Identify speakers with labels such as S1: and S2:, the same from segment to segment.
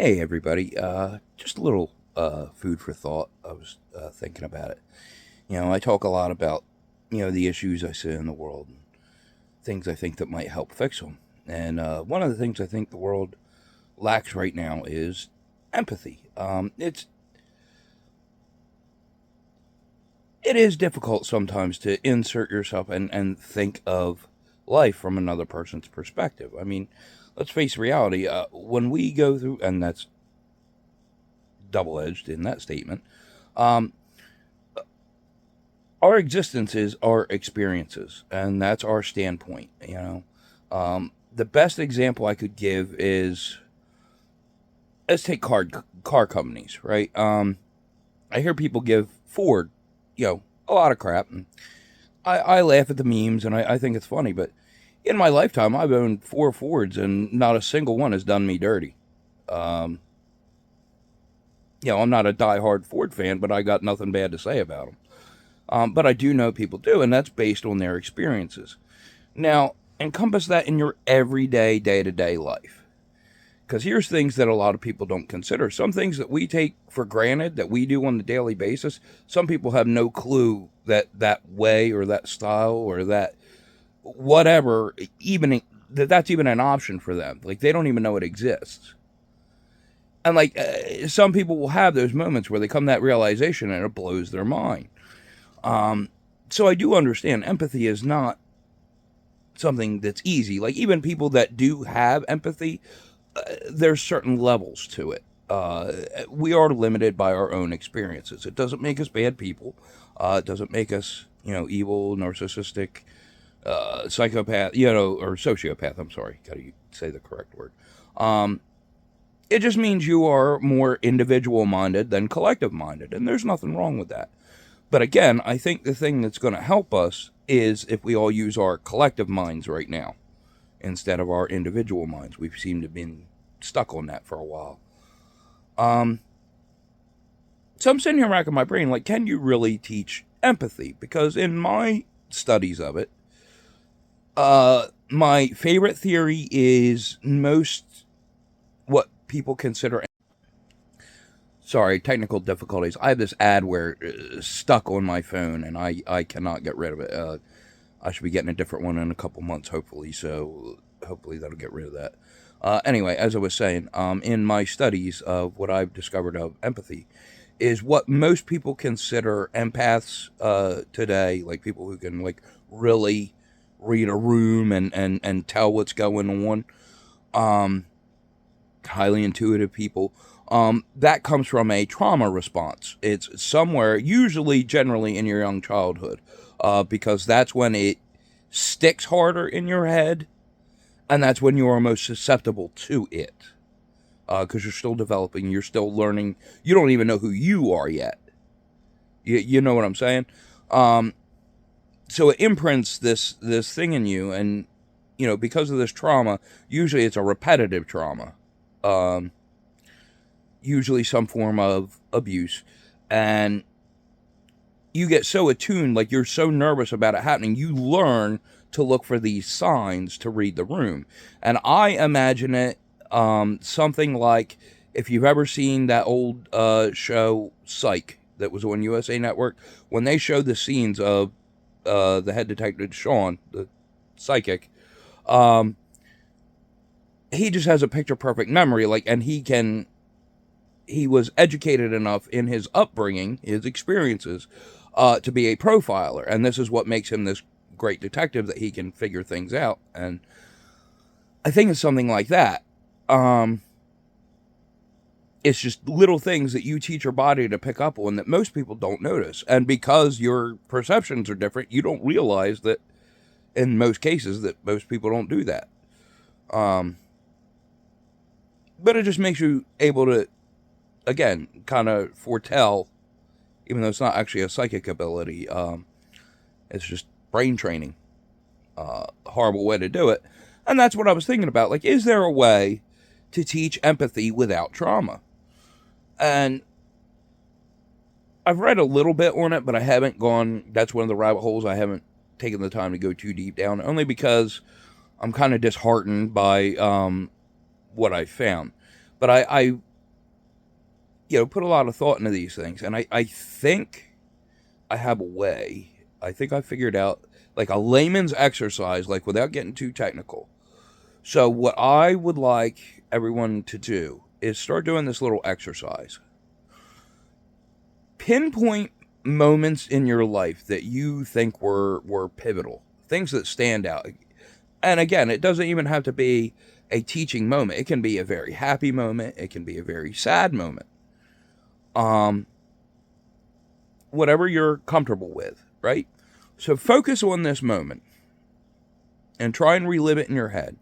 S1: Hey, everybody. Just a little food for thought. I was thinking about it. I talk a lot about, the issues I see in the world and things I think that might help fix them. And one of the things I think the world lacks right now is empathy. It is difficult sometimes to insert yourself and think of life from another person's perspective. I mean, let's face reality. When we go through, and that's double edged in that statement. Um, our existence is our experiences, and that's our standpoint. The best example I could give is let's take car companies, right? I hear people give Ford, a lot of crap, and I laugh at the memes, and I think it's funny. But in my lifetime, I've owned four Fords, and not a single one has done me dirty. Um, I'm not a diehard Ford fan, but I got nothing bad to say about them. But I do know people do, and that's based on their experiences. Now, encompass that in your everyday, day to day life. Because here's things that a lot of people don't consider. Some things that we take for granted that we do on a daily basis, some people have no clue that that way or that style or that whatever, even that's even an option for them. Like they don't even know it exists. And some people will have those moments where they come to that realization and it blows their mind. Um, so I do understand empathy is not something that's easy. Like even people that do have empathy, there's certain levels to it. We are limited by our own experiences. It doesn't make us bad people. It doesn't make us, evil, narcissistic, psychopath, or sociopath. I'm sorry, got to say the correct word. Um, it just means you are more individual minded than collective minded, and there's nothing wrong with that. But again, I think the thing that's going to help us is if we all use our collective minds right now instead of our individual minds. We seem to have been stuck on that for a while. Um, so I'm sitting here racking my brain, like, can you really teach empathy? Because in my studies of it, my favorite theory is most what people consider. Sorry, technical difficulties. I have this ad where stuck on my phone, and I cannot get rid of it. I should be getting a different one in a couple months, hopefully. So hopefully that'll get rid of that. Anyway, as I was saying, in my studies of what I've discovered of empathy, is what most people consider empaths today, like people who can like really read a room and tell what's going on. Um, highly intuitive people. That comes from a trauma response. It's somewhere, usually, generally in your young childhood, because that's when it sticks harder in your head, and that's when you are most susceptible to it. Because you're still developing, you're still learning. You don't even know who you are yet. You know what I'm saying? Um, so it imprints this thing in you, and because of this trauma, usually it's a repetitive trauma. Um, Usually some form of abuse, and you get so attuned, like you're so nervous about it happening, you learn to look for these signs to read the room. And I imagine it something like if you've ever seen that old show Psych that was on USA Network, when they showed the scenes of the head detective Sean, the psychic, um, he just has a picture perfect memory, like, and he was educated enough in his upbringing, his experiences, to be a profiler, and this is what makes him this great detective, that he can figure things out. And I think it's something like that. Um, it's just little things that you teach your body to pick up on that most people don't notice, and because your perceptions are different, you don't realize that in most cases that most people don't do that. Um, but it just makes you able to, again, kind of foretell, even though it's not actually a psychic ability. It's just brain training. Horrible way to do it. And that's what I was thinking about. Like, is there a way to teach empathy without trauma? And I've read a little bit on it, but I haven't gone. That's one of the rabbit holes I haven't taken the time to go too deep down, only because I'm kind of disheartened by what I found. But put a lot of thought into these things. And I think I have a way. I think I figured out like a layman's exercise, like without getting too technical. So, what I would like everyone to do is start doing this little exercise. Pinpoint moments in your life that you think were pivotal, things that stand out. And again, it doesn't even have to be a teaching moment. It can be a very happy moment. It can be a very sad moment. Whatever you're comfortable with, right? So focus on this moment and try and relive it in your head.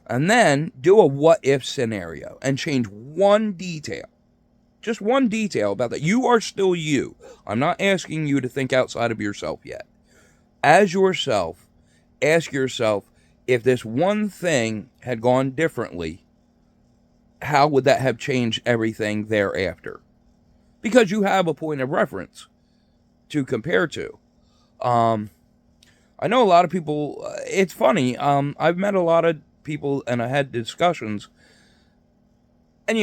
S1: And then do a what if scenario and change one detail. Just one detail about that. You are still you. I'm not asking you to think outside of yourself yet. As yourself, ask yourself, if this one thing had gone differently, how would that have changed everything thereafter? Because you have a point of reference to compare to. I know a lot of people, it's funny, I've met a lot of people and I had discussions, and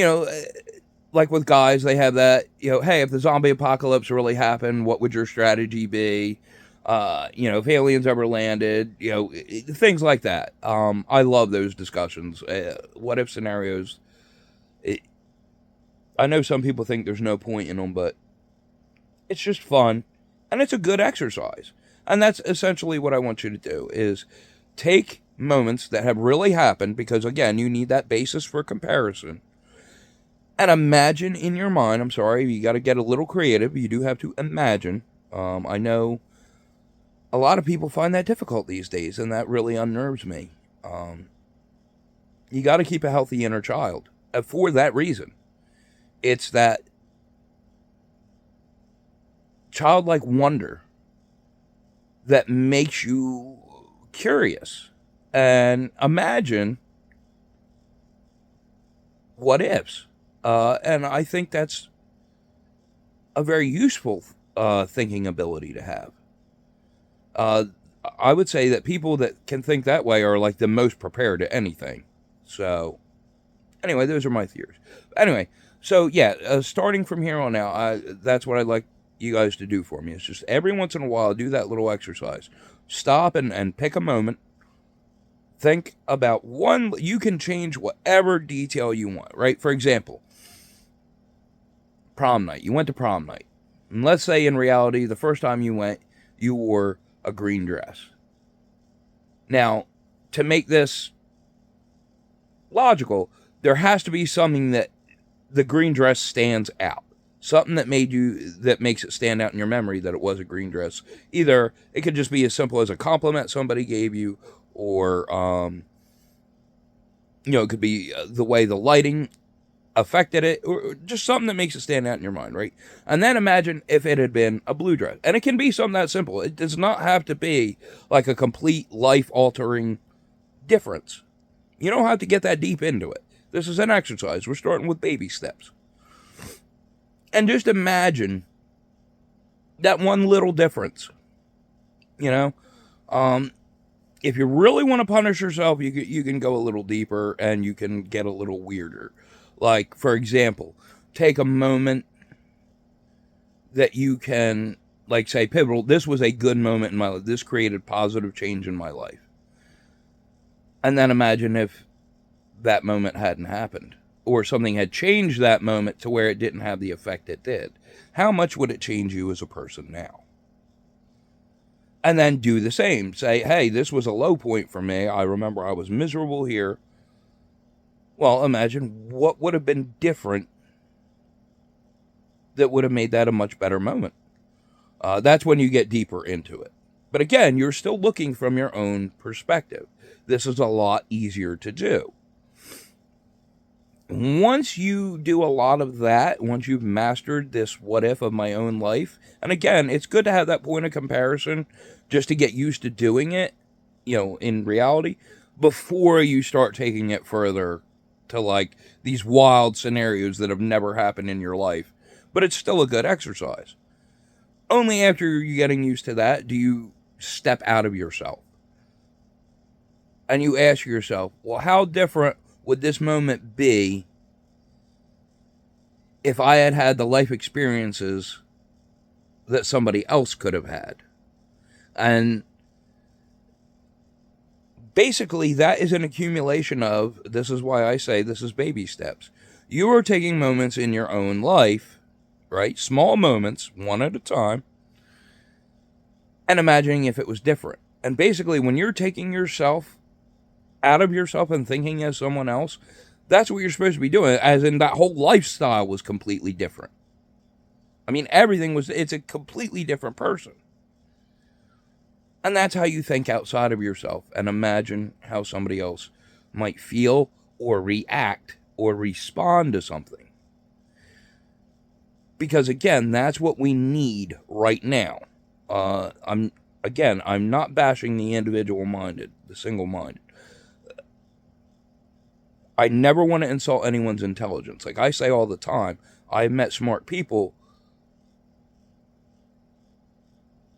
S1: like with guys, they have that, hey, if the zombie apocalypse really happened, what would your strategy be? If aliens ever landed, things like that. I love those discussions. What if scenarios. I know some people think there's no point in them, but it's just fun and it's a good exercise. And that's essentially what I want you to do is take moments that have really happened, because again, you need that basis for comparison. And imagine in your mind, I'm sorry, you got to get a little creative. You do have to imagine. I know a lot of people find that difficult these days, and that really unnerves me. You got to keep a healthy inner child for that reason. It's that childlike wonder that makes you curious. And imagine what ifs. And I think that's a very useful thinking ability to have. I would say that people that can think that way are like the most prepared to anything. So, anyway, those are my theories. Anyway, so yeah, starting from here on out, that's what I'd like you guys to do for me. It's just every once in a while, do that little exercise. Stop and pick a moment. Think about one. You can change whatever detail you want, right? For example, prom night. You went to prom night. And let's say in reality, the first time you went, you wore a green dress. Now, to make this logical, there has to be something that the green dress stands out. Something that makes it stand out in your memory that it was a green dress. Either it could just be as simple as a compliment somebody gave you, or it could be the way the lighting affected it, or just something that makes it stand out in your mind, right? And then imagine if it had been a blue dress. And it can be something that simple. It does not have to be like a complete life-altering difference. You don't have to get that deep into it. This is an exercise. We're starting with baby steps. And just imagine that one little difference. If you really want to punish yourself, you can go a little deeper and you can get a little weirder. Like, for example, take a moment that you can, like, say, pivotal. This was a good moment in my life. This created positive change in my life. And then imagine if that moment hadn't happened, or something had changed that moment to where it didn't have the effect it did. How much would it change you as a person now? And then do the same. Say, hey, this was a low point for me. I remember I was miserable here. Well, imagine what would have been different that would have made that a much better moment. That's when you get deeper into it. But again, you're still looking from your own perspective. This is a lot easier to do. Once you do a lot of that, once you've mastered this what if of my own life, and again, it's good to have that point of comparison just to get used to doing it, in reality, before you start taking it further to like these wild scenarios that have never happened in your life. But it's still a good exercise. Only after you're getting used to that do you step out of yourself. And you ask yourself, well, how different would this moment be if I had had the life experiences that somebody else could have had. And basically, that is an accumulation of, this is why I say this is baby steps. You are taking moments in your own life, right? Small moments, one at a time, and imagining if it was different. And basically, when you're taking yourself out of yourself and thinking as someone else, that's what you're supposed to be doing, as in that whole lifestyle was completely different. I mean, it's a completely different person. And that's how you think outside of yourself and imagine how somebody else might feel or react or respond to something. Because again, that's what we need right now. I'm not bashing the individual-minded, the single-minded. I never want to insult anyone's intelligence. Like I say all the time, I've met smart people,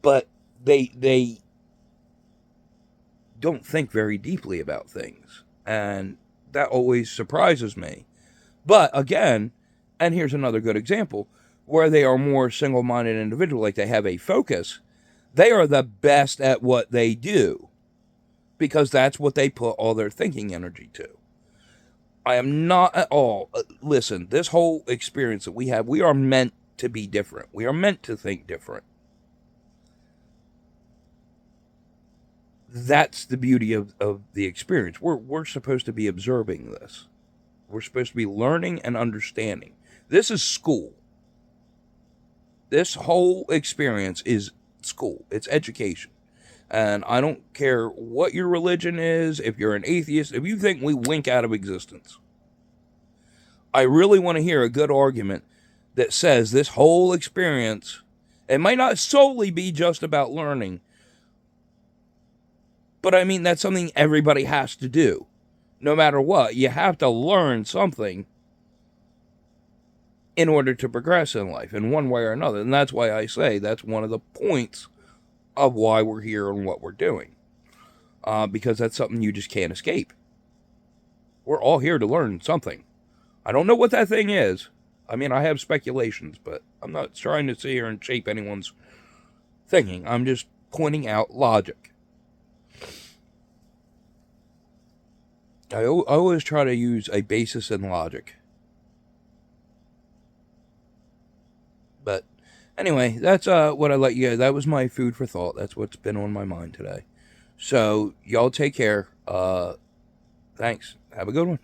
S1: but they don't think very deeply about things. And that always surprises me. But again, and here's another good example, where they are more single-minded individual, like they have a focus, they are the best at what they do because that's what they put all their thinking energy to. I am not at all, listen, this whole experience that we have, we are meant to be different. We are meant to think different. That's the beauty of the experience. We're supposed to be observing this. We're supposed to be learning and understanding. This is school. This whole experience is school. It's education. And I don't care what your religion is, if you're an atheist, if you think we wink out of existence. I really want to hear a good argument that says this whole experience, it might not solely be just about learning, but I mean, that's something everybody has to do. No matter what, you have to learn something in order to progress in life in one way or another. And that's why I say that's one of the points of why we're here and what we're doing. Because that's something you just can't escape. We're all here to learn something. I don't know what that thing is. I mean, I have speculations, but I'm not trying to sit here and shape anyone's thinking. I'm just pointing out logic. I always try to use a basis in logic. But anyway, that's what I let you guys. That was my food for thought. That's what's been on my mind today. So y'all take care. Thanks. Have a good one.